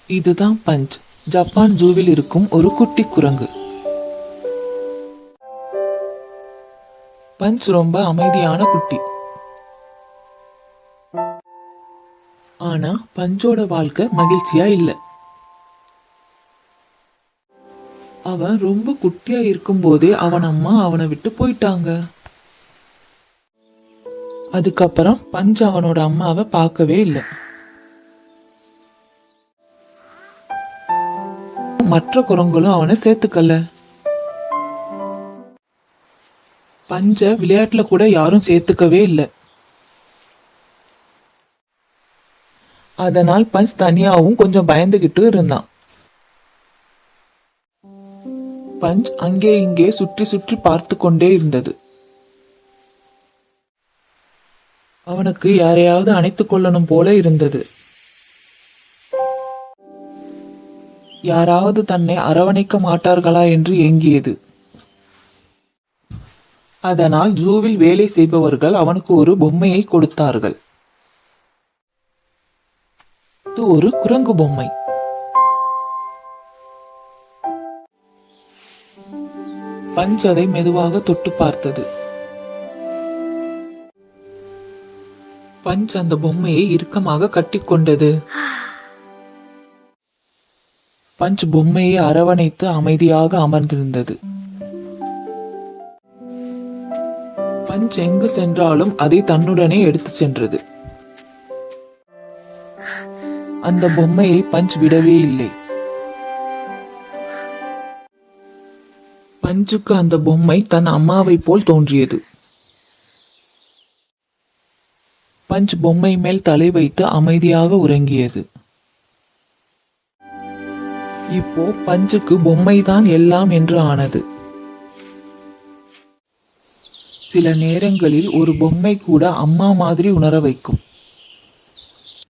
இதுதான் punch, Japan ஜூவில் இருக்கும் ஒரு குட்டி குரங்கு. பஞ்ச் ரொம்ப அமைதியான குட்டி. ஆனா பஞ்சோட வாழ்க்கை மகிழ்ச்சியா இல்ல. அவன் ரொம்ப குட்டியா இருக்கும் போதே அவன் அம்மா அவனை விட்டு போயிட்டாங்க. அதுக்கப்புறம் பஞ்ச் அவனோட அம்மாவை பார்க்கவே இல்லை. மற்ற குரங்களும் அவனை சேர்த்துக்கல. பஞ்ச விளையாட்டுல கூட யாரும் சேர்த்துக்கவே இல்லை. அதனால் பஞ்ச் தனியாவும் கொஞ்சம் பயந்துகிட்டு இருந்தான். பஞ்ச் அங்கே இங்கே சுற்றி சுற்றி பார்த்து கொண்டே இருந்தது. அவனுக்கு யாரையாவது அணைத்துக் கொள்ளணும் போல இருந்தது. யாராவது தன்னை அரவணைக்க மாட்டார்களா என்று ஏங்கியது. அதனால் ஜூவில் வேலை செய்பவர்கள் அவனுக்கு ஒரு பொம்மையை கொடுத்தார்கள். இது ஒரு குரங்கு பொம்மை. பஞ்ச் அதை மெதுவாக தொட்டு பார்த்தது. பஞ்ச் அந்த பொம்மையை இறுக்கமாக கட்டிக்கொண்டது. பஞ்ச் பொம்மையை அரவணைத்து அமைதியாக அமர்ந்திருந்தது. பஞ்ச் எங்கு சென்றாலும் அதை தன்னுடனே எடுத்து சென்றது. அந்த பொம்மையை பஞ்ச் விடவே இல்லை. பஞ்சுக்கு அந்த பொம்மை தன் அம்மாவை போல் தோன்றியது. பஞ்ச் பொம்மை மேல் தலை வைத்து அமைதியாக உறங்கியது. இப்போ பஞ்சுக்கு பொம்மைதான் எல்லாம் என்று ஆனது. சில நேரங்களில் ஒரு பொம்மை கூட அம்மா மாதிரி உணர வைக்கும்.